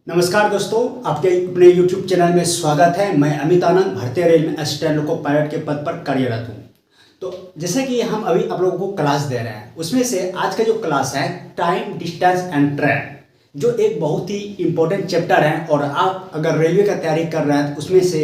नमस्कार दोस्तों, आपके अपने YouTube चैनल में स्वागत है। मैं अमित आनंद भारतीय रेल में असिस्टेंट लोको पायलट के पद पर कार्यरत हूँ। तो जैसा कि हम अभी आप लोगों को क्लास दे रहे हैं, उसमें से आज का जो क्लास है टाइम, डिस्टेंस एंड ट्रेन, जो एक बहुत ही इम्पोर्टेंट चैप्टर है। और आप अगर रेलवे का तैयारी कर रहे हैं तो उसमें से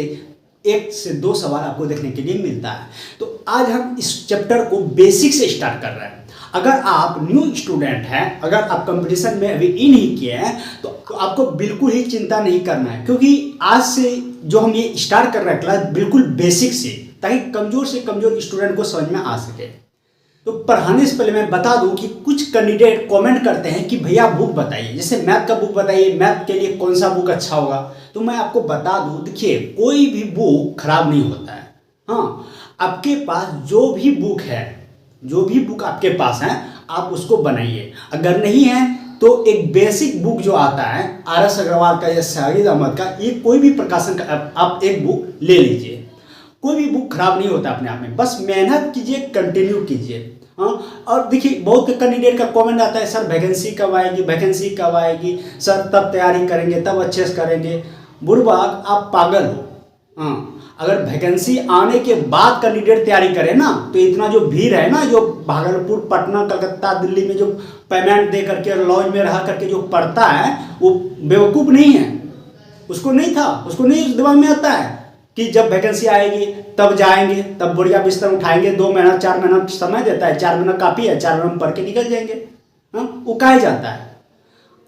1 से 2 सवाल आपको देखने के लिए मिलता है। तो आज हम इस चैप्टर को बेसिक से स्टार्ट कर रहे हैं। अगर आप न्यू स्टूडेंट हैं, अगर आप कंपटीशन में अभी इन नहीं किए हैं तो आपको बिल्कुल ही चिंता नहीं करना है, क्योंकि आज से जो हम ये स्टार्ट कर रहे हैं क्लास बिल्कुल बेसिक से, ताकि कमजोर से कमजोर स्टूडेंट को समझ में आ सके। तो पढ़ाने से पहले मैं बता दूं कि कुछ कैंडिडेट कमेंट करते हैं कि भैया बुक बताइए, जैसे मैथ का बुक बताइए, मैथ के लिए कौन सा बुक अच्छा होगा। तो मैं आपको बता दूं, देखिए कोई भी बुक खराब नहीं होता है। हाँ, आपके पास जो भी बुक है, जो भी बुक आपके पास है, आप उसको बनाइए। अगर नहीं है तो एक बेसिक बुक जो आता है RS अग्रवाल का या शाहिद अहमद का, ये कोई भी प्रकाशन का आप एक बुक ले लीजिए। कोई भी बुक खराब नहीं होता अपने आप में, बस मेहनत कीजिए, कंटिन्यू कीजिए। हाँ, और देखिए बहुत कैंडिडेट का कमेंट आता है, सर वैकेंसी कब आएगी, वैकेंसी कब आएगी, सर तब तैयारी करेंगे, तब अच्छे से करेंगे। बुर्बाक, आप पागल हो। हाँ, अगर वैकेंसी आने के बाद कैंडिडेट तैयारी करे ना, तो इतना जो भीड़ है ना, जो भागलपुर, पटना, कलकत्ता, दिल्ली में जो पेमेंट दे करके लॉज में रह करके जो पढ़ता है, वो बेवकूफ़ नहीं है। उसको नहीं था, उसको नहीं उस दिमाग में आता है कि जब वैकेंसी आएगी तब जाएंगे, तब बढ़िया बिस्तर उठाएंगे। 2 महीना 4 महीना समय देता है, 4 महीना काफ़ी है, 4 महीना पढ़ के निकल जाएंगे। हाँ, वो काहे जाता है।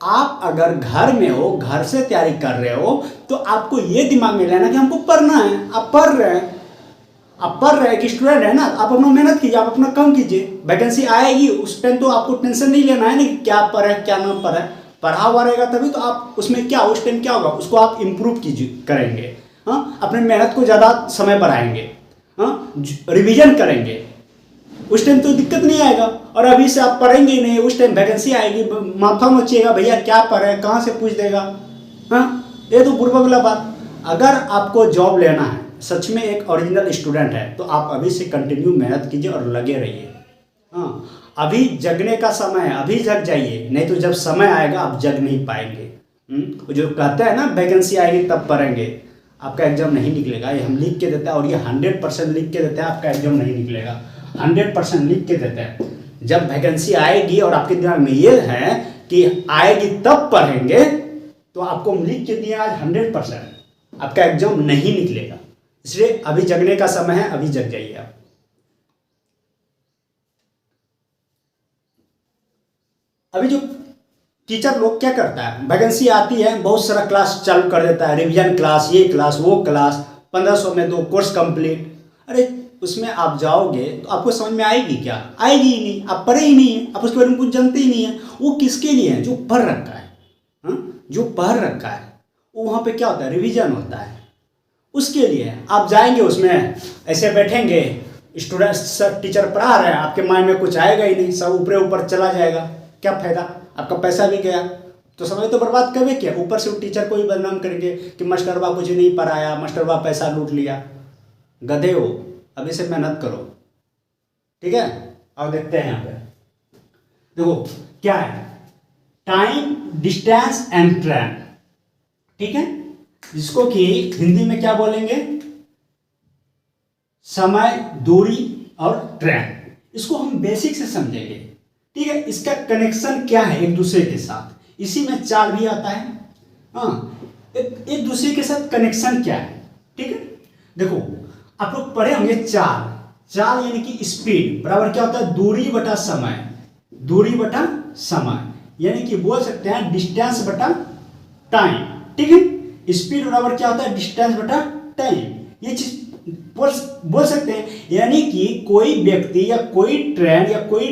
आप अगर घर में हो, घर से तैयारी कर रहे हो, तो आपको ये दिमाग में लेना कि हमको पढ़ना है। आप पढ़ रहे हैं, आप पढ़ रहे हैं कि स्टूडेंट है ना, आप अपना मेहनत कीजिए, आप अपना काम कीजिए। वैकेंसी आएगी उस टाइम तो आपको टेंशन नहीं लेना है ना कि क्या पढ़े क्या ना पढ़े। पढ़ा हुआ रहेगा तभी तो आप उसमें क्या, उस टाइम क्या होगा, उसको आप इम्प्रूव कीजिए, करेंगे। हाँ, अपने मेहनत को ज़्यादा समय बढ़ाएंगे। हाँ, रिविजन करेंगे, उस टाइम तो दिक्कत नहीं आएगा। और अभी से आप पढ़ेंगे ही नहीं, उस टाइम वैकेंसी आएगी, माथा मचिएगा, भैया क्या पढ़े, कहाँ से पूछ देगा। हाँ, ये तो बुर्बक वाला बात। अगर आपको जॉब लेना है, सच में एक ओरिजिनल स्टूडेंट है, तो आप अभी से कंटिन्यू मेहनत कीजिए और लगे रहिए। हाँ, अभी जगने का समय है, अभी जग जाइए, नहीं तो जब समय आएगा आप जग नहीं पाएंगे। जो कहते हैं ना वैकेंसी आएगी तब पढ़ेंगे, आपका एग्जाम नहीं निकलेगा। ये हम लिख के देते हैं, और ये 100% लिख के देते हैं, आपका एग्जाम नहीं निकलेगा। 100% लिख के देते हैं। जब वैकेंसी आएगी और आपके दिमाग में ये है कि आएगी तब पढ़ेंगे, तो आपको हम लिख के दिया आज 100%, आपका एग्जाम नहीं निकलेगा। इसलिए अभी जगने का समय है, अभी जग जाइए आप। अभी जो टीचर लोग क्या करता है, वैकेंसी आती है, बहुत सारा क्लास चालू कर देता है, रिवीजन क्लास, ये क्लास, वो क्लास, 1500 में 2 कोर्स कंप्लीट। अरे उसमें आप जाओगे तो आपको समझ में आएगी क्या? आएगी ही नहीं, आप पढ़े ही नहीं है, आप उसके बारे में कुछ जानते ही नहीं है। वो किसके लिए है? जो पढ़ रखा है। जो पढ़ रखा है वो वहाँ पे क्या होता है, रिवीजन होता है, उसके लिए आप जाएंगे, उसमें ऐसे बैठेंगे, स्टूडेंट सर टीचर पढ़ा रहे हैं, आपके माइंड में कुछ आएगा ही नहीं, सब ऊपर ऊपर चला जाएगा। क्या फायदा, आपका पैसा भी गया, तो समय तो बर्बाद कभी किया। ऊपर से वो टीचर को भी बदनाम करेंगे कि मास्टरबा कुछ नहीं पढ़ाया, मास्टरबा पैसा लूट लिया। गधे हो, अभी से मेहनत करो, ठीक है। अब देखते हैं यहाँ पे, देखो क्या है, टाइम, डिस्टेंस एंड ट्रेन, ठीक है, जिसको कि हिंदी में क्या बोलेंगे, समय, दूरी और ट्रेन। इसको हम बेसिक से समझेंगे, ठीक है। इसका कनेक्शन क्या है एक दूसरे के साथ, इसी में चाल भी आता है। हाँ, एक दूसरे के साथ कनेक्शन क्या है, ठीक है। देखो आप लोग पढ़े होंगे चाल, चाल यानी कि स्पीड बराबर क्या होता है, दूरी बटा समय, दूरी बटा समय, यानी कि बोल सकते हैं डिस्टेंस बटा टाइम, ठीक है। स्पीड बराबर क्या होता है, डिस्टेंस बटा टाइम, ये चीज बोल सकते हैं। यानी कि कोई व्यक्ति या कोई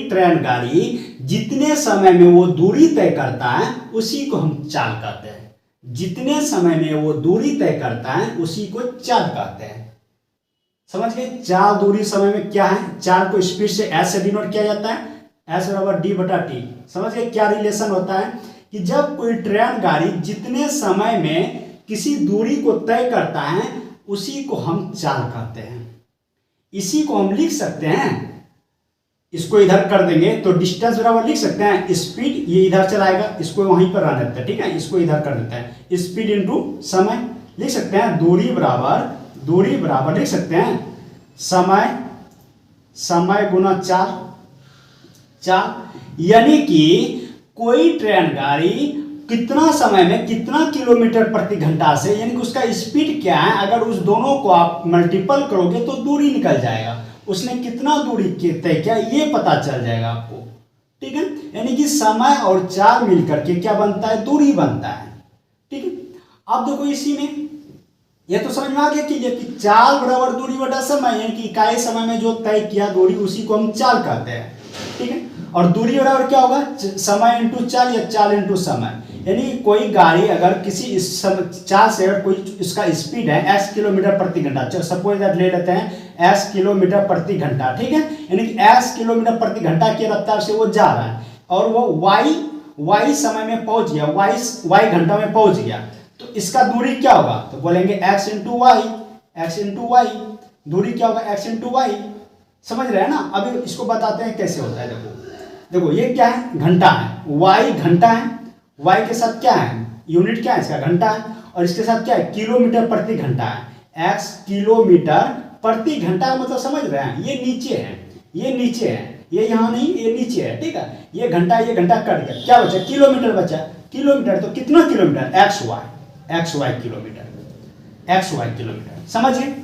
ट्रेन गाड़ी जितने समय में वो दूरी तय करता है उसी को हम चाल कहते हैं। जितने समय में वो दूरी तय करता है उसी को चाल कहते हैं। समझ गए, चाल, दूरी, समय में क्या है, चाल को स्पीड से एस से डिनोट किया जाता है, एस बराबर डी बटा टी। समझ गए क्या रिलेशन होता है कि जब कोई ट्रेन गाड़ी जितने समय में किसी दूरी को तय करता है उसी को हम चाल कहते हैं। इसी को हम लिख सकते हैं इसको इधर कर देंगे तो डिस्टेंस बराबर लिख सकते हैं स्पीड, ये इधर चलाएगा, इसको वहीं पर रहने देते हैं, ठीक है, इसको इधर कर देते हैं, स्पीड इनटू समय लिख सकते हैं, दूरी बराबर लिख सकते हैं समय गुना चाल, यानी कि कोई ट्रेन गाड़ी कितना समय में कितना किलोमीटर प्रति घंटा से, यानी कि उसका स्पीड क्या है, अगर उस दोनों को आप मल्टीपल करोगे तो दूरी निकल जाएगा, उसने कितना दूरी तय किया ये पता चल जाएगा आपको, ठीक है। यानी कि समय और चाल मिलकर के क्या बनता है, दूरी बनता है, ठीक है। अब देखो इसी में ये तो समझ में आ गया कि चाल बराबर दूरी बटा समय, यानी कि इकाई समय में जो तय किया दूरी उसी को हम चाल कहते हैं, ठीक है। और दूरी बराबर क्या होगा, समय इंटू चाल या चाल इंटू समय, यानी कोई गाड़ी अगर किसी चाल से अगर कोई इसका स्पीड है s किलोमीटर प्रति घंटा, सपोज दैट ले लेते हैं s किलोमीटर प्रति घंटा, ठीक है, यानी कि s किलोमीटर प्रति घंटा की रफ्तार से वो जा रहा है और वो y समय में पहुंच गया, y घंटा में पहुंच गया, तो इसका दूरी क्या होगा, तो बोलेंगे x इंटू वाई, दूरी क्या होगा x इंटू वाई, समझ रहे हैं ना। अभी इसको बताते हैं कैसे होता है। देखो ये क्या है, घंटा है, y घंटा है, y के साथ क्या है, यूनिट क्या है इसका, घंटा है, और इसके साथ क्या है, किलोमीटर प्रति घंटा है, x किलोमीटर प्रति घंटा, मतलब समझ रहे हैं, ये नीचे है, ये यहाँ नहीं, ये नीचे है, ठीक है, ये घंटा कट गया, क्या बचा, किलोमीटर बचा, किलोमीटर तो कितना किलोमीटर, xy किलोमीटर, समझिए।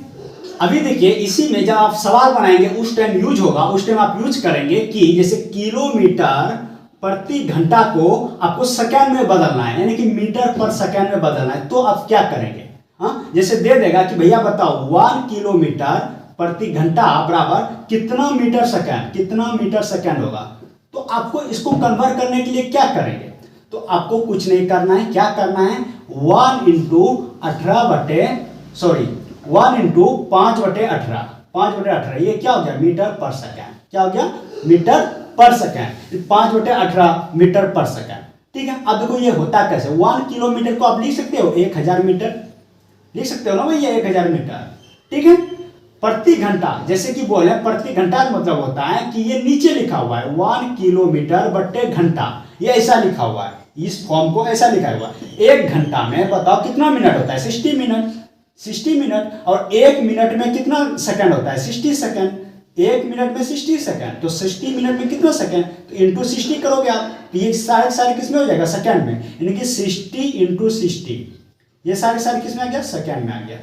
अभी देखिए इसी में जब आप सवाल बनाएंगे उस टाइम यूज होगा, उस टाइम आप यूज करेंगे कि जैसे किलोमीटर प्रति घंटा को आपको सेकंड में बदलना है, यानी कि मीटर पर सेकंड में बदलना है, तो आप क्या करेंगे, हाँ, जैसे दे देगा कि भैया बताओ 1 किलोमीटर प्रति घंटा बराबर कितना मीटर सेकंड होगा, तो आपको इसको कन्वर्ट करने के लिए क्या करेंगे, तो आपको कुछ नहीं करना है, क्या करना है, 1 इंटू 5/18, ये क्या हो गया, मीटर पर सेकंड, क्या हो गया, मीटर पर सेकंड, 5/18 मीटर पर सेकंड, ठीक है। अब देखो ये होता कैसे, 1 किलोमीटर को आप लिख सकते हो 1000 मीटर, लिख सकते हो ना भैया 1000 मीटर, ठीक है। प्रति घंटा जैसे कि बोले प्रति घंटा का मतलब होता है कि ये नीचे लिखा हुआ है 1 किलोमीटर बटे घंटा, ये ऐसा लिखा हुआ है, इस फॉर्म को ऐसा लिखा हुआ है। एक घंटा में बताओ कितना मिनट होता है, 60 मिनट, और एक मिनट में कितना सेकंड होता है, 60 सेकंड, एक मिनट में 60 सेकंड, तो 60 मिनट में कितना सेकंड, तो इंटू 60 करोगे आप, तो ये सारे किस में हो जाएगा, सेकंड में, यानी कि 60 इंटू 60, ये सारे किस में आ गया, सेकंड में आ गया।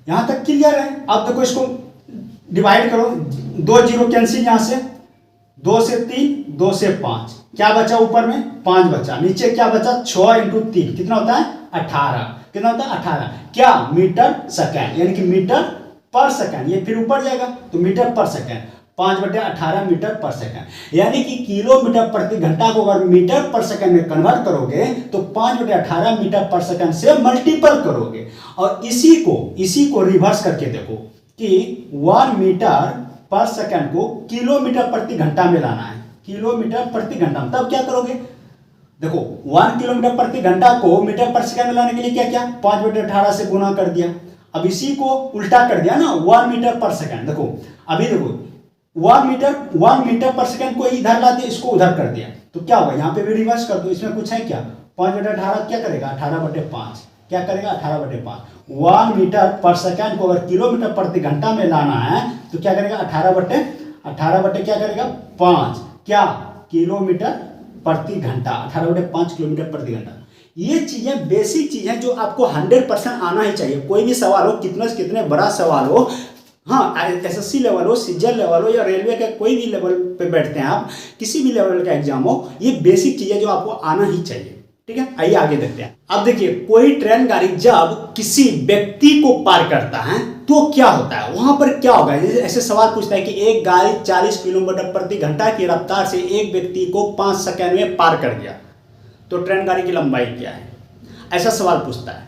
यहां तक क्लियर है। अब देखो इसको डिवाइड करो, 2 जीरो कैंसिल, यहां से 2 से 3, 2 से 5, क्या बचा ऊपर में, 5 बचा, नीचे क्या बचा, 6 इंटू 3 कितना होता है, 18, कितना होता है, 18, क्या, मीटर सेकंड, यानी कि मीटर पर सेकंड, ये फिर ऊपर जाएगा तो मीटर पर सेकंड, 5/18 मीटर पर सेकंड, यानी कि किलोमीटर प्रति घंटा को अगर मीटर पर सेकंड में कन्वर्ट करोगे तो 5/18 मीटर पर सेकंड से मल्टीपल करोगे, और इसी को रिवर्स करके देखो कि 1 मीटर पर सेकंड को किलोमीटर प्रति घंटा में लाना है, किलोमीटर प्रति घंटा, तब क्या करोगे, देखो 1 किलोमीटर प्रति घंटा को मीटर पर सेकंड में लाने के लिए क्या किया, 5/18 से गुना कर दिया, अब इसी को उल्टा कर दिया ना, 1 मीटर पर सेकंड, देखो अभी देखो 1 मीटर पर सेकंड को इधर ला दिया, इसको उधर कर दिया, तो क्या होगा, यहाँ पे भी रिवर्स कर दो, इसमें कुछ है क्या, 5/18 क्या करेगा, 18/5, क्या करेगा, 18/5, 1 मीटर पर सेकंड को अगर किलोमीटर प्रति घंटा में लाना है तो क्या करेगा, 18 क्या करेगा, 5, क्या, किलोमीटर प्रति घंटा, 18/5 किलोमीटर प्रति घंटा। ये चीजें बेसिक चीजें जो आपको 100% आना ही चाहिए, कोई भी सवाल हो, कितने बड़ा सवाल हो, हाँ, एसएससी लेवल हो, सीजीएल लेवल हो, या रेलवे का कोई भी लेवल पे बैठते हैं आप, किसी भी लेवल का एग्जाम हो, ये बेसिक चीजें जो आपको आना ही चाहिए, ठीक है। आइए आगे देखते हैं। अब देखिए कोई ट्रेन गाड़ी जब किसी व्यक्ति को पार करता है तो क्या होता है, वहां पर क्या होगा, ऐसे सवाल पूछता है कि एक गाड़ी 40 किलोमीटर प्रति घंटा की रफ्तार से एक व्यक्ति को 5 सेकंड में पार कर दिया, तो ट्रेन गाड़ी की लंबाई क्या है, ऐसा सवाल पूछता है।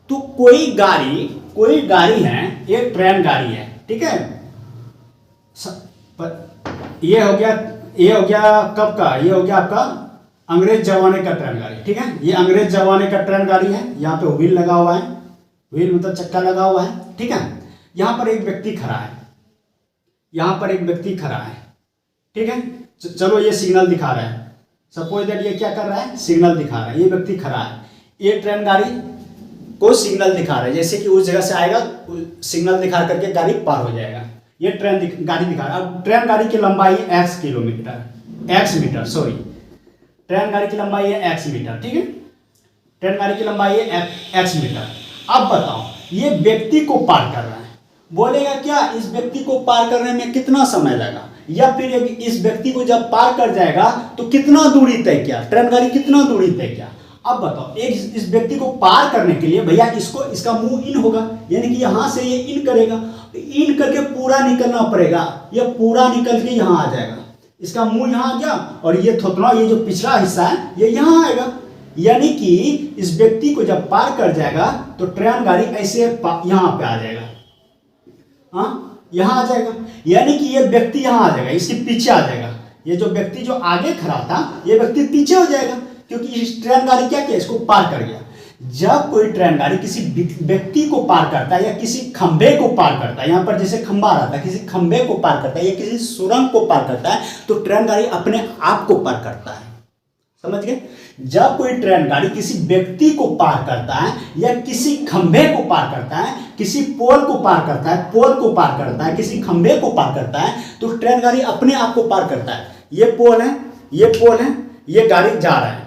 तो कोई गाड़ी है, एक ट्रेन गाड़ी है, ठीक है, ये हो गया कब का, ये हो गया आपका अंग्रेज जमाने का ट्रेन गाड़ी, ठीक है, ये अंग्रेज जमाने का ट्रेन गाड़ी है, यहाँ पे व्हील लगा हुआ है, व्हील मतलब चक्का लगा हुआ है, ठीक है। यहाँ पर एक व्यक्ति खड़ा है, यहाँ पर एक व्यक्ति खड़ा है, ठीक है। चलो ये सिग्नल दिखा रहा है, सपोज दैट ये क्या कर रहा है, सिग्नल दिखा रहा है। ये व्यक्ति खड़ा है, ये ट्रेन गाड़ी को सिग्नल दिखा रहा है, जैसे कि उस जगह से आएगा, सिग्नल दिखा करके गाड़ी पार हो जाएगा। ये गाड़ी दिखा रहा है। अब ट्रेन गाड़ी की लंबाई x मीटर, सॉरी, ट्रेन गाड़ी की लंबाई है x मीटर, ठीक है। ट्रेन गाड़ी की लंबाई है x मीटर। अब बताओ ये व्यक्ति को पार कर रहा है, बोलेगा क्या इस व्यक्ति को पार करने में कितना समय लगा, या फिर इस व्यक्ति को जब पार कर जाएगा तो कितना दूरी तय किया, ट्रेन गाड़ी कितना दूरी तय किया। अब बताओ एक इस व्यक्ति को पार करने के लिए भैया इसका मुंह इन होगा, यानी कि यहां से ये इन करेगा, इन करके पूरा निकलना पड़ेगा, ये पूरा निकल के यहां आ जाएगा, इसका मुंह यहां आ गया और ये थोथना, ये जो पिछला हिस्सा है ये यहां आएगा। यानी कि इस व्यक्ति को जब पार कर जाएगा तो ट्रेन गाड़ी ऐसे यहां पे आ जाएगा, हाँ यहां आ जाएगा, यानी कि ये व्यक्ति यहां आ जाएगा, इसके पीछे आ जाएगा। ये जो व्यक्ति जो आगे खड़ा था ये व्यक्ति पीछे हो जाएगा, क्योंकि इस ट्रेन गाड़ी क्या किया, इसको पार कर गया। जब कोई ट्रेन गाड़ी किसी व्यक्ति को पार करता है या किसी खंभे को पार करता है, यहाँ पर जैसे खंभा आ रहा था, किसी खंभे को पार करता है या किसी सुरंग को पार करता है, तो ट्रेन गाड़ी अपने आप को पार करता है, समझ गए। जब कोई ट्रेन गाड़ी किसी व्यक्ति को पार करता है या किसी खंभे को पार करता है, किसी पोल को पार करता है, पोल को पार करता है, किसी खंभे को पार करता है, तो ट्रेन गाड़ी अपने आप को पार करता है। ये पोल है, ये पोल है, ये गाड़ी जा रहा है,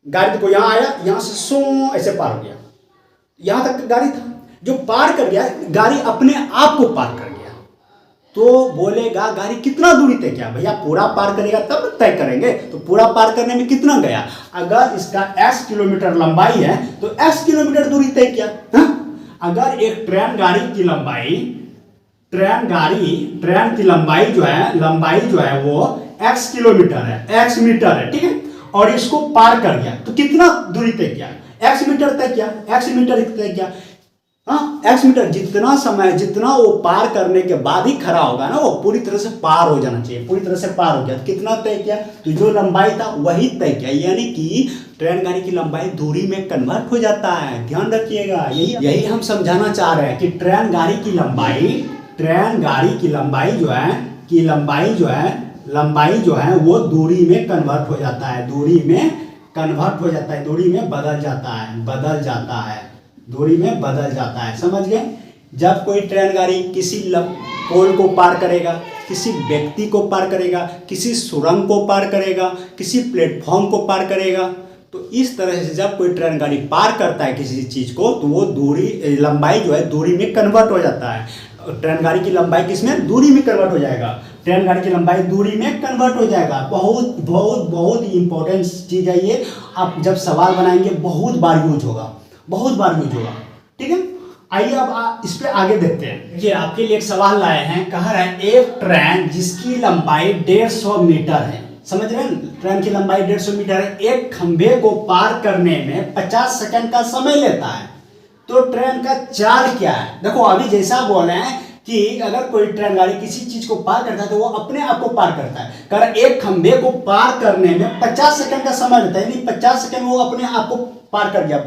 गाड़ी देखो यहाँ आया, यहाँ से सो ऐसे पार हो गया, यहाँ तक गाड़ी था, जो पार कर गया गाड़ी अपने आप को पार कर गया। तो बोलेगा गाड़ी कितना दूरी तय किया, भैया पूरा पार करेगा तब तय करेंगे, तो पूरा पार करने में कितना गया। अगर इसका x किलोमीटर लंबाई है तो x किलोमीटर दूरी तय किया, हाँ? अगर एक ट्रेन गाड़ी की लंबाई, ट्रेन की लंबाई जो है वो x किलोमीटर है, x मीटर है, ठीक है, और इसको पार कर गया तो कितना दूरी तय किया, x मीटर तय किया, x मीटर तय किया, हाँ x मीटर। जितना समय, जितना वो पार करने के बाद ही खड़ा होगा ना, वो पूरी तरह से पार हो जाना चाहिए, पूरी तरह से पार हो गया तो कितना तय किया, तो जो लंबाई था वही तय किया। यानी कि ट्रेन गाड़ी की लंबाई दूरी में कन्वर्ट हो जाता है, ध्यान रखिएगा। यही हम समझाना चाह रहे हैं कि ट्रेन गाड़ी की लंबाई जो है वो दूरी में कन्वर्ट हो जाता है, दूरी में बदल जाता है, समझ गए। जब कोई ट्रेन गाड़ी किसी पोल को पार करेगा, किसी व्यक्ति को पार करेगा, किसी सुरंग को पार करेगा, किसी प्लेटफॉर्म को पार करेगा, तो इस तरह से जब कोई ट्रेन गाड़ी पार करता है किसी चीज को, तो वो लंबाई जो है दूरी में कन्वर्ट हो जाता है। ट्रेन गाड़ी की लंबाई किसमें, दूरी में कन्वर्ट हो जाएगा, ट्रेन गाड़ी की लंबाई दूरी में कन्वर्ट हो जाएगा। बहुत बहुत बहुत ही इंपॉर्टेंट चीज है ये, आप जब सवाल बनाएंगे बहुत बार यूज होगा, ठीक है। आइए अब इस पे आगे देखते हैं। देखिए आपके लिए एक सवाल लाए हैं, कह रहे हैं एक ट्रेन जिसकी लंबाई 150 मीटर है, समझ रहे हैं, ट्रेन की लंबाई 150 मीटर है, एक खंभे को पार करने में 50 सेकंड का समय लेता है, तो ट्रेन का चाल क्या है। देखो अभी जैसा बोल रहे हैं कि अगर कोई ट्रेन गाड़ी किसी चीज को पार करता है तो वो अपने आप को पार करता है, कर एक खंभे को पार करने में 50 सेकंड का समय लेता है, यानी 50 सेकंड में वो अपने आप को पार कर गया,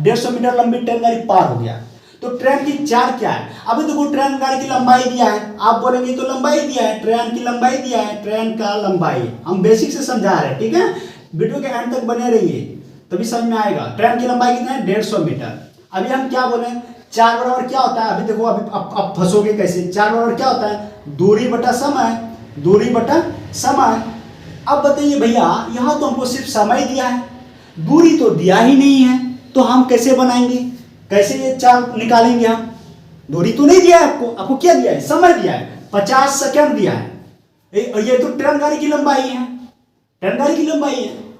150 मीटर लंबी ट्रेन गाड़ी पार हो गया। तो ट्रेन की चाल क्या है, अभी देखो ट्रेन गाड़ी की लंबाई दिया है, आप बोलेंगे तो लंबाई दिया है, ट्रेन की लंबाई दिया है, ट्रेन का लंबाई हम बेसिक से समझा रहे हैं, ठीक है। वीडियो के एंड तक बने रहिए तभी समझ में आएगा। ट्रेन की लंबाई कितना है, 150 मीटर। अभी हम क्या बोले, चार बराबर क्या होता है, अभी देखो अभी अब फंसोगे कैसे, चार बराबर क्या होता है, दूरी बटा समय। अब बताइए भैया यहाँ तो हमको सिर्फ समय दिया है, दूरी तो दिया ही नहीं है, तो हम कैसे बनाएंगे, कैसे ये चाल निकालेंगे हम, दूरी तो नहीं दिया है आपको क्या दिया है, समय दिया है, 50 सेकंड दिया है, और ये तो ट्रेन गाड़ी की लंबाई है,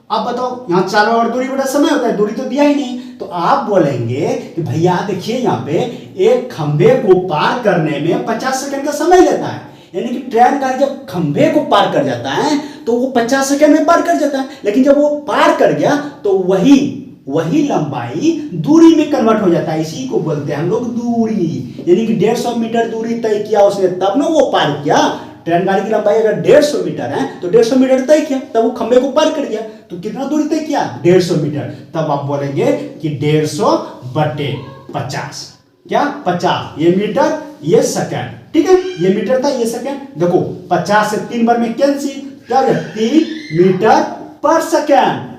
अब बताओ यहाँ चार बराबर दूरी बटा समय होता है, दूरी तो दिया ही नहीं, तो आप बोलेंगे कि भैया देखिए यहाँ पे एक खंभे को पार करने में 50 सेकंड का समय लेता है, यानी कि ट्रेन गाड़ी जब खंभे को पार कर जाता है तो वो 50 सेकंड में पार कर जाता है, लेकिन जब वो पार कर गया तो वही लंबाई दूरी में कन्वर्ट हो जाता है, इसी को बोलते हैं हम लोग दूरी। यानी कि 150 मीटर दूरी तय किया उसने तब ना वो पार किया। ट्रेन गाड़ी की लंबाई अगर 150 मीटर है तो 150 मीटर तय किया, तब वो खंभे को पार कर गया, तो कितना दूरी तय किया, 150 मीटर। तब आप बोलेंगे कि 150 बटे 50, क्या 50, ये मीटर ये सेकंड, ठीक है, ये मीटर था ये सेकंड। देखो 50 से 3 बार में कैंसिल, क्या हो गया 3 मीटर पर सेकंड।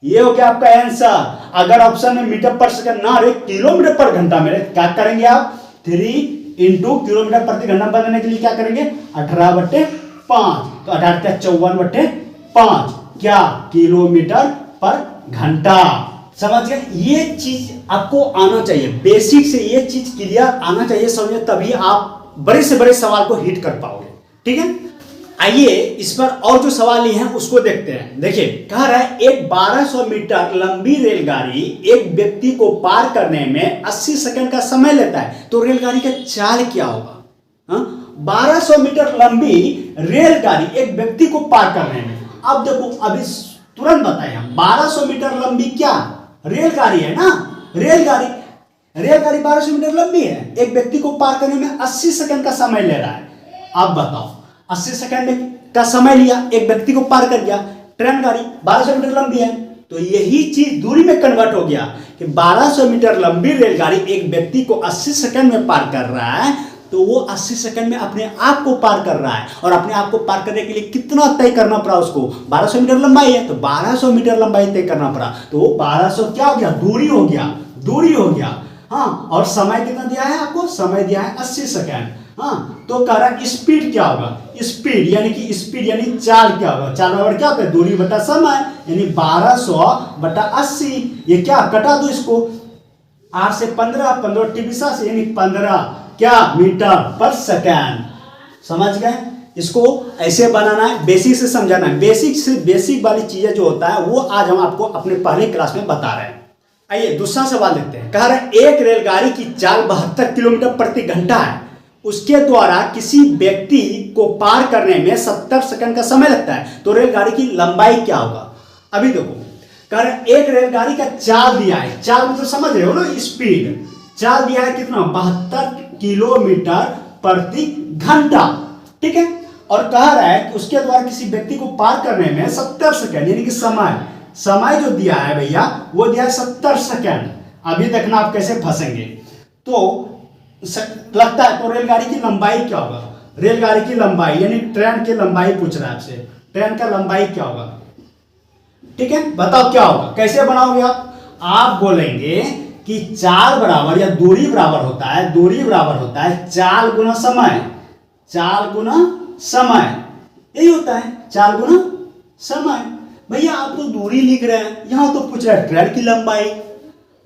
ये हो गया आपका आंसर। अगर ऑप्शन में मीटर पर सेकंड ना रहे, किलोमीटर पर घंटा में रहे, क्या करेंगे आप 3 इंटू किलोमीटर प्रति घंटा बनाने के लिए क्या करेंगे 18/5, तो 18 54/5 क्या किलोमीटर पर घंटा। समझ गए, ये चीज आपको आना चाहिए, बेसिक से ये चीज क्लियर आना चाहिए समझे, तभी आप बड़े से बड़े सवाल को हिट कर पाओगे, ठीक है। आइए इस पर और जो सवाल लिए हैं उसको देखते हैं। देखिए कह रहा है एक 1200 मीटर लंबी रेलगाड़ी एक व्यक्ति को पार करने में 80 सेकंड का समय लेता है, तो रेलगाड़ी का चाल क्या होगा। 1200 मीटर लंबी रेलगाड़ी एक व्यक्ति को पार करने में, अब देखो अभी तुरंत बताए हम 1200 मीटर लंबी क्या रेलगाड़ी है ना, रेलगाड़ी 1200 मीटर लंबी है, एक व्यक्ति को पार करने में 80 सेकंड का समय ले रहा है। अब बताओ 80 सेकंड का समय लिया, एक व्यक्ति को पार कर गया। ट्रेन गाड़ी 1200 मीटर लंबी है, तो यही चीज दूरी में कन्वर्ट हो गया कि 1200 मीटर लंबी रेलगाड़ी एक व्यक्ति को 80 सेकंड में पार कर रहा है, तो वो 80 सेकंड में अपने आप को पार कर रहा है। और अपने आप को पार करने के लिए कितना तय करना पड़ा उसको, 1200 मीटर लंबाई है तो 1200 मीटर लंबाई तय करना पड़ा, तो वो 1200 क्या हो गया दूरी हो गया, दूरी हो गया। हाँ, और समय कितना दिया है आपको, समय दिया है 80 सेकंड। हाँ, तो कह रहा है स्पीड क्या होगा, स्पीड यानी कि स्पीड यानी चाल क्या होगा, चाल बराबर क्या होता है दूरी बटा समय, यानी 1200/80। ये क्या कटा दो इसको, 8 से 15, 15 टिबिसा से यानी 15 क्या मीटर पर सेकंड। समझ गए, इसको ऐसे बनाना है, बेसिक से समझाना है, बेसिक से बेसिक वाली चीजें जो होता है वो आज हम आपको अपने पहले क्लास में बता रहे हैं। आइए दूसरा सवाल देखते हैं। कह रहा है एक रेलगाड़ी की चाल 72 किलोमीटर प्रति घंटा है, उसके द्वारा किसी व्यक्ति को पार करने में 70 सेकंड का समय लगता है, तो रेलगाड़ी की लंबाई क्या होगा। अभी देखो कह रहे हैं एक रेलगाड़ी का चाल दिया है, चाल मतलब समझ रहे हो ना स्पीड, चाल दिया है कितना 72 किलोमीटर प्रति घंटा, ठीक है। और कह रहा है कि उसके द्वारा किसी व्यक्ति को पार करने में 70 सेकंड यानी कि समय जो दिया है भैया वो दिया है 70 सेकंड। अभी देखना आप कैसे फंसेंगे, तो लगता है तो रेलगाड़ी की लंबाई क्या होगा, रेलगाड़ी की लंबाई यानी ट्रेन की लंबाई पूछ रहा है आपसे, ट्रेन का लंबाई क्या होगा, ठीक है। बताओ क्या होगा, कैसे बनाओगे आप बोलेंगे कि चाल बराबर या दूरी बराबर होता है, दूरी बराबर होता है चाल गुना समय, चाल गुना समय, यही होता है चाल गुना समय। भैया आप तो दूरी लिख रहे हैं, यहां तो पूछ रहा है ट्रेन की लंबाई,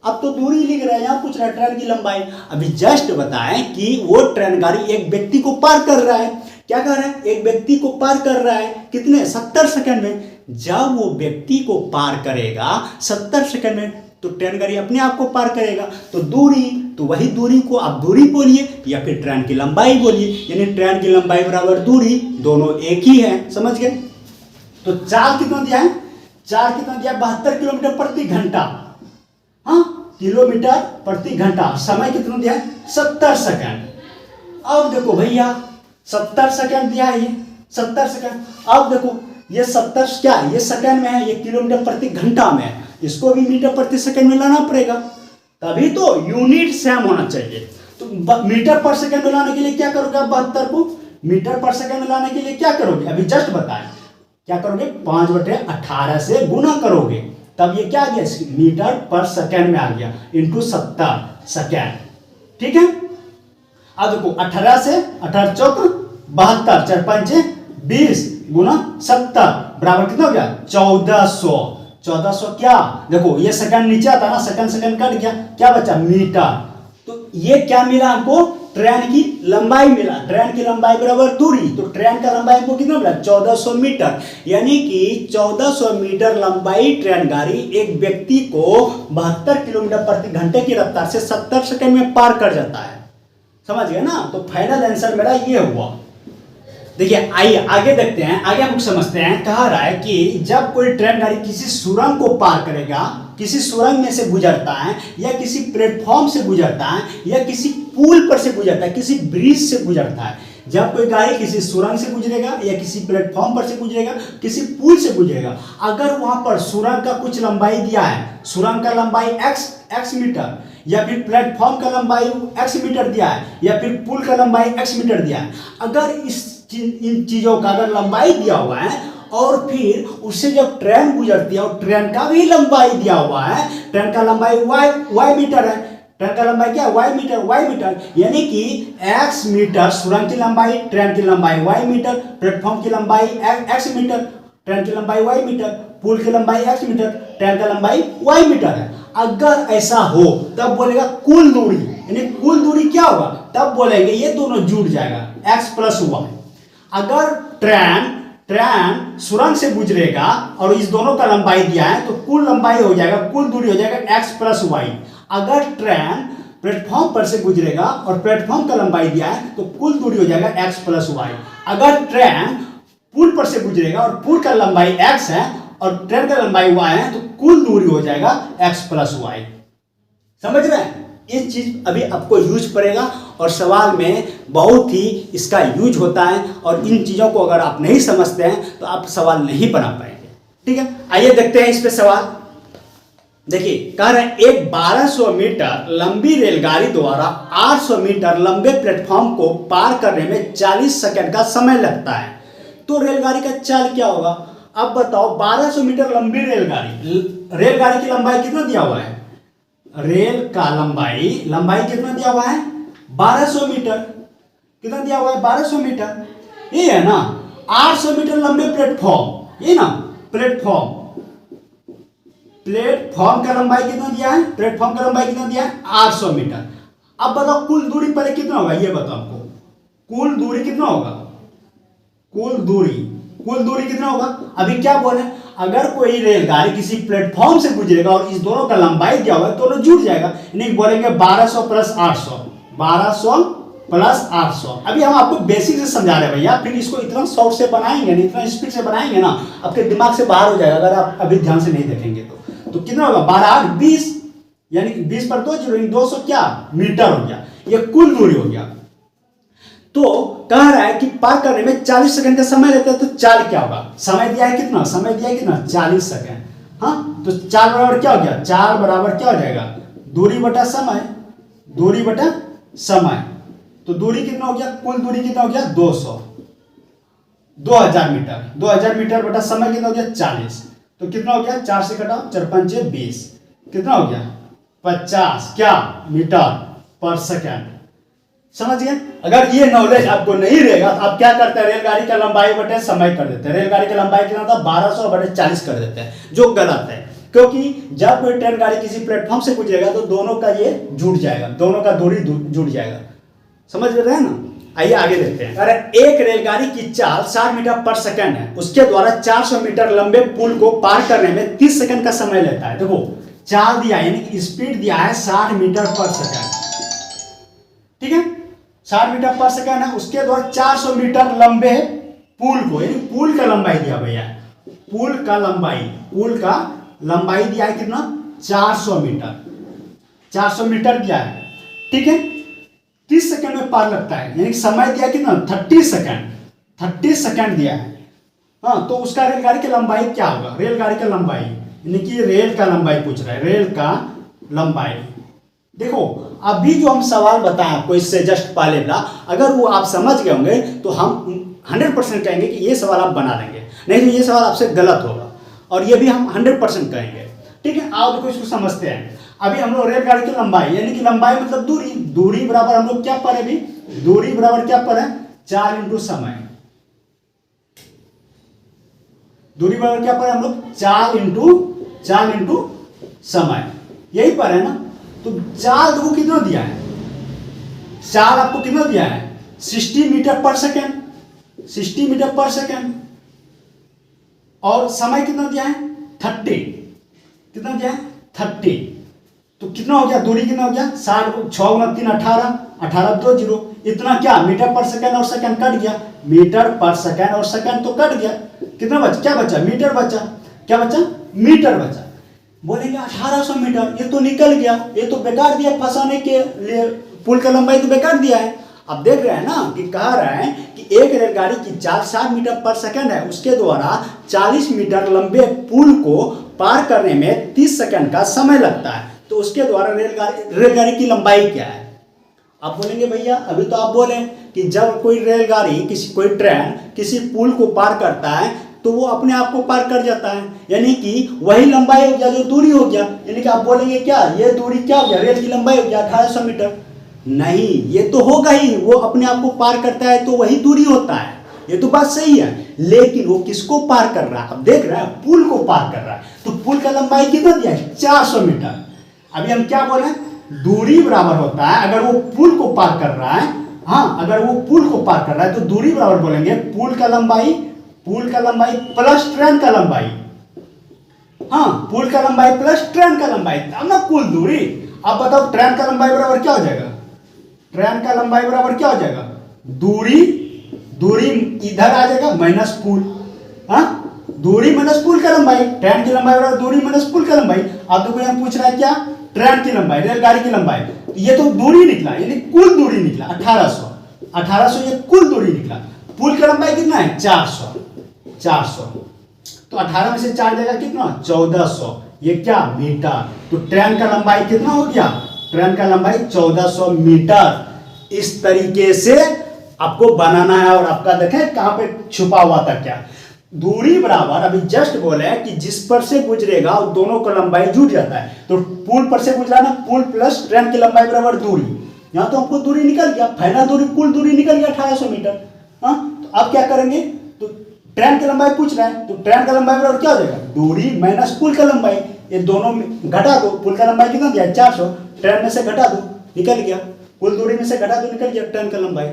अब तो दूरी लिख रहे हैं, यहां पूछ रहा है ट्रेन की लंबाई। अभी जस्ट बताएं कि वो ट्रेन गाड़ी एक व्यक्ति को पार कर रहा है, क्या कर रहा है एक व्यक्ति को पार कर रहा है, कितने 70 सेकंड में। जब वो व्यक्ति को पार करेगा 70 सेकंड में, तो ट्रेन गाड़ी अपने आप को पार करेगा, तो दूरी, तो वही दूरी को आप दूरी बोलिए या फिर ट्रेन की लंबाई बोलिए, यानी ट्रेन की लंबाई बराबर दूरी, दोनों एक ही है। समझ गए, तो चाल कितना दिया है, चाल कितना दिया 72 किलोमीटर प्रति घंटा, हाँ किलोमीटर प्रति घंटा, समय कितना दिया है 70 सेकंड। अब देखो भैया 70 सेकंड दिया है, ये 70 सेकंड। अब देखो ये 70 क्या ये सेकंड में है, ये किलोमीटर प्रति घंटा में है, इसको भी मीटर प्रति सेकंड में लाना पड़ेगा, तभी तो यूनिट सेम होना चाहिए। तो मीटर पर सेकंड में लाने के लिए क्या करोगे आप 72 को मीटर पर सेकंड में लाने के लिए क्या करोगे, अभी जस्ट बताएं क्या करोगे 5/18 से गुना करोगे, तब ये क्या आ गया मीटर पर सेकंड में आ गया, इंटू 70 सेकंड, ठीक है। अब देखो 18 से 18 चौक 72, 4 5 20 गुना 70 बराबर कितना हो गया 1400। 1400 क्या देखो ये सेकंड नीचे आता ना, सेकंड कट गया, क्या बचा मीटर। तो ये क्या मिला हमको, ट्रेन की लंबाई मिला, ट्रेन की लंबाई बराबर दूरी, तो ट्रेन का लंबाई हमको कितना मिला 1400 मीटर, यानी कि 1400 मीटर लंबाई ट्रेन गाड़ी एक व्यक्ति को 72 किलोमीटर प्रति घंटे की रफ्तार से 70 सेकंड में पार कर जाता है। समझ गए ना, तो फाइनल आंसर मेरा ये हुआ। देखिए आइए आगे देखते हैं, आगे हम समझते हैं। कह रहा है कि जब कोई ट्रेन गाड़ी किसी सुरंग को पार करेगा, किसी सुरंग में से गुजरता है या किसी प्लेटफॉर्म से गुजरता है या किसी पुल पर से गुजरता है, किसी ब्रिज से गुजरता है, जब कोई गाड़ी किसी सुरंग से गुजरेगा या किसी प्लेटफॉर्म पर से गुजरेगा, किसी पुल से गुजरेगा, अगर वहां पर सुरंग का कुछ लंबाई दिया है, सुरंग का लंबाई x मीटर या फिर प्लेटफॉर्म का लंबाई x मीटर दिया है, या फिर पुल का लंबाई x मीटर दिया है। अगर इन चीजों का अगर लंबाई दिया हुआ है और फिर उससे जब ट्रेन गुजरती है और ट्रेन का भी लंबाई दिया हुआ है, ट्रेन का लंबाई y मीटर है, ट्रेन का लंबाई क्या y मीटर, यानी कि x मीटर सुरंग की लंबाई, ट्रेन की लंबाई y मीटर, प्लेटफॉर्म की लंबाई x मीटर, ट्रेन की लंबाई y मीटर, पुल की लंबाई x मीटर, ट्रेन का लंबाई y मीटर है। अगर ऐसा हो तब बोलेगा कुल दूरी, यानी कुल दूरी क्या होगा, तब बोलेंगे ये दोनों जुड़ जाएगा x प्लस y। अगर ट्रेन सुरंग से गुजरेगा और इस दोनों का लंबाई दिया है तो कुल लंबाई हो जाएगा, कुल दूरी हो जाएगा x प्लस y। अगर ट्रेन प्लेटफॉर्म पर से गुजरेगा और प्लेटफॉर्म का लंबाई दिया है तो कुल दूरी हो जाएगा x प्लस y। अगर ट्रेन पुल पर से गुजरेगा और पुल का लंबाई x है और ट्रेन का लंबाई y है तो कुल दूरी हो जाएगा x प्लस y। समझ रहे हैं? इस चीज अभी आपको यूज पड़ेगा और सवाल में बहुत ही इसका यूज होता है, और इन चीजों को अगर आप नहीं समझते हैं तो आप सवाल नहीं बना पाएंगे। ठीक है, आइए देखते हैं इस पे सवाल। देखिए, कह रहे हैं एक 1200 मीटर लंबी रेलगाड़ी द्वारा 800 मीटर लंबे प्लेटफॉर्म को पार करने में 40 सेकंड का समय लगता है, तो रेलगाड़ी का चाल क्या होगा। अब बताओ, 1200 मीटर लंबी रेलगाड़ी की लंबाई कितना दिया हुआ है, रेल का लंबाई कितना दिया हुआ है 1200 मीटर, कितना दिया हुआ है 1200 मीटर, ये है ना। 800 मीटर लंबे प्लेटफॉर्म, ये ना प्लेटफॉर्म का लंबाई कितना दिया है, प्लेटफॉर्म का लंबाई कितना दिया है 800 मीटर। अब बताओ कुल दूरी पहले कितना होगा, ये बताओ हमको, कुल दूरी कितना होगा, कुल दूरी कितना होगा। अभी क्या बोले, अगर कोई रेलगाड़ी किसी प्लेटफॉर्म से गुजरेगा और इस दोनों का लंबाई दिया हुआ है, दोनों जुड़ जाएगा, यानी बोलेंगे 1200 प्लस 800, 1200 प्लस 800। अभी हम आपको बेसिक से समझा रहे हैं भैया, फिर इसको इतना शॉर्ट से बनाएंगे ना, इतना स्पीड से बनाएंगे ना, आपके दिमाग से बाहर हो जाएगा अगर आप अभी ध्यान से नहीं देखेंगे तो कितना होगा 12 8 20, यानी 20 पर 2 जीरो, 200 क्या मीटर हो गया, ये कुल दूरी हो गया। तो कह रहा है कि पार करने में 40 सेकंड का समय लेता है, तो चाल क्या होगा, समय दिया है कितना, 40 सेकंड। हाँ, तो चाल बराबर क्या हो गया, चाल बराबर क्या हो जाएगा, दूरी बटा समय, तो दूरी कितना हो गया, कुल दूरी कितना हो गया 2000 मीटर, 2000 मीटर बटा समय कितना हो गया 40, तो कितना हो गया 4 से कटाओ 4 5 20, कितना हो गया 50 क्या मीटर पर सेकंड। समझ गए। अगर ये नॉलेज आपको नहीं रहेगा तो आप क्या करते हैं, रेलगाड़ी का लंबाई बटे समय कर देते हैं। रेलगाड़ी की लंबाई कितना था 1200 बटे 40 कर देते हैं, जो गलत है, क्योंकि जब कोई ट्रेन गाड़ी किसी प्लेटफॉर्म से गुजरेगा तो दोनों का ये जुड़ जाएगा, दोनों का दूरी जुड़ जाएगा। समझ रहे हैं ना। आइए आगे देखते हैं। अरे एक रेलगाड़ी की चाल 60 मीटर पर सेकंड है, उसके द्वारा 400 मीटर लंबे पुल को पार करने में 30 सेकंड का समय लेता है। देखो चाल दिया है, यानी कि स्पीड दिया है 60 मीटर पर सेकंड, ठीक है 60 मीटर पर सेकंड है, उसके द्वारा 400 मीटर लंबे पुल को, यानी पुल का लंबाई दिया भैया, पुल का लंबाई दिया है कितना 400 मीटर दिया है, ठीक है 30 सेकंड में पार लगता है, यानी समय दिया कितना 30 सेकंड दिया है। हाँ, तो उसका रेलगाड़ी की लंबाई क्या होगा, रेलगाड़ी का लंबाई, यानी कि रेल का लंबाई पूछ रहा है, रेल का लंबाई। देखो अभी जो हम सवाल बताएं आपको इससे जस्ट पहले वाला, अगर वो आप समझ गए होंगे तो हम 100% कहेंगे कि ये सवाल आप बना लेंगे, नहीं तो ये सवाल आपसे गलत होगा, और ये भी हम 100% कहेंगे, ठीक है। आओ देखो इसको समझते हैं। अभी हम लोग रेलगाड़ी की लंबाई, यानी कि लंबाई मतलब दूरी बराबर हम लोग क्या पर है, अभी दूरी बराबर क्या पर है 4 इंटू समय, दूरी बराबर क्या पर है हम लोग 4 इंटू समय, यही पर है ना। तो चाल देखो कितना दिया है, चाल आपको कितना दिया है 60 मीटर पर सेकंड, और समय कितना दिया है 30, कितना दिया है 30, तो कितना हो गया दूरी कितना हो गया 60, 6 × 3 18 2 0, इतना क्या मीटर पर सेकंड और सेकंड कट गया, मीटर पर सेकंड और सेकंड तो कट गया, कितना बचा, क्या बचा मीटर बचा, क्या बचा मीटर बचा। बोलेंगे 1800 मीटर, ये तो निकल गया, ये तो बेकार दिया फंसाने के लिए, पुल का लंबाई तो बेकार दिया है। अब देख रहे हैं ना कि कह रहा है कि एक रेलगाड़ी की चाल 60 मीटर पर सेकंड है, उसके द्वारा 40 मीटर लंबे पुल को पार करने में 30 सेकंड का समय लगता है। तो उसके द्वारा रेलगाड़ी की लंबाई क्या है। आप बोलेंगे भैया अभी तो आप बोले कि जब कोई रेलगाड़ी कोई ट्रेन किसी पुल को पार करता है तो वो अपने आप को पार कर जाता है, यानी कि वही लंबाई हो गया जो दूरी हो गया। यानी कि आप बोलेंगे क्या ये दूरी क्या हो गया, रेल की लंबाई हो गया 1800 मीटर। नहीं, ये तो होगा ही, वो अपने आप को पार करता है तो वही दूरी होता है, ये तो बात सही है। लेकिन वो किसको पार कर रहा है, अब देख रहे हैं पुल को पार कर रहा है, तो पुल का लंबाई कितना दिया है 400 मीटर। अभी हम क्या बोले, दूरी बराबर होता है, अगर वो पुल को पार कर रहा है, हाँ अगर वो पुल को पार कर रहा है तो दूरी बराबर बोलेंगे पुल का लंबाई प्लस ट्रेन का लंबाई। हाँ, पुल का लंबाई प्लस ट्रेन का लंबाई, तब ना कुल दूरी। अब बताओ ट्रेन का लंबाई बराबर क्या हो जाएगा, ट्रेन का लंबाई बराबर क्या हो जाएगा, दूरी इधर आ जाएगा माइनस पुल। हाँ, दूरी माइनस पुल का लंबाई, ट्रेन की लंबाई बराबर दूरी माइनस पुल का लंबाई। अब देखो यहाँ पूछ रहा है क्या, ट्रेन की लंबाई, रेलगाड़ी की लंबाई, तो ये तो दूरी निकला, यानी कुल दूरी निकला 1800 ये कुल दूरी निकला। पुल की लंबाई कितना है 400, तो 18 में से 4 जाएगा कितना 1400, ये क्या मीटर। तो ट्रेन का लंबाई कितना हो गया, ट्रेन का लंबाई 1400 मीटर। इस तरीके से आपको बनाना है। और आपका देखें कहां पे छुपा हुआ था क्या, दूरी बराबर, अभी जस्ट बोले कि जिस पर से गुजरेगा वो दोनों का लंबाई जुड़ जाता है। तो पुल पर से गुजरा ना, पुल प्लस ट्रेन की लंबाई बराबर दूरी, यहां तो हमको दूरी निकल गया, फाइनल दूरी कुल दूरी निकल गया 1800 मीटर। हाँ, तो अब क्या करेंगे, तो ट्रेन की लंबाई पूछ रहा है, तो ट्रेन का लंबाई बराबर क्या हो जाएगा, दूरी माइनस पुल का लंबाई, ये दोनों में घटा दो, पुल का लंबाई कितना दिया 400, ट्रेन में से घटा दो निकल गया, कुल दूरी में से घटा दो निकल गया ट्रेन का लंबाई।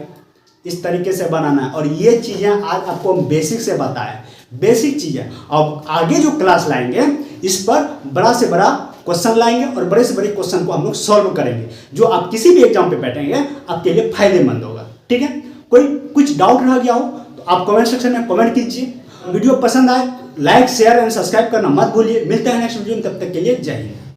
इस तरीके से बनाना है। और ये चीजें आज आपको बेसिक से बताया, बेसिक चीजें। अब आगे जो क्लास लाएंगे इस पर बड़ा से बड़ा क्वेश्चन लाएंगे और बड़े से बड़े क्वेश्चन को हम लोग सॉल्व करेंगे, जो आप किसी भी एग्जाम पे बैठेंगे आपके लिए फायदेमंद होगा। ठीक है, कोई कुछ डाउट रह गया हो तो आप कमेंट सेक्शन में कमेंट कीजिए। वीडियो पसंद आए लाइक शेयर एंड सब्सक्राइब करना मत भूलिए। मिलते हैं नेक्स्ट वीडियो में, तब तक के लिए जय हिंद।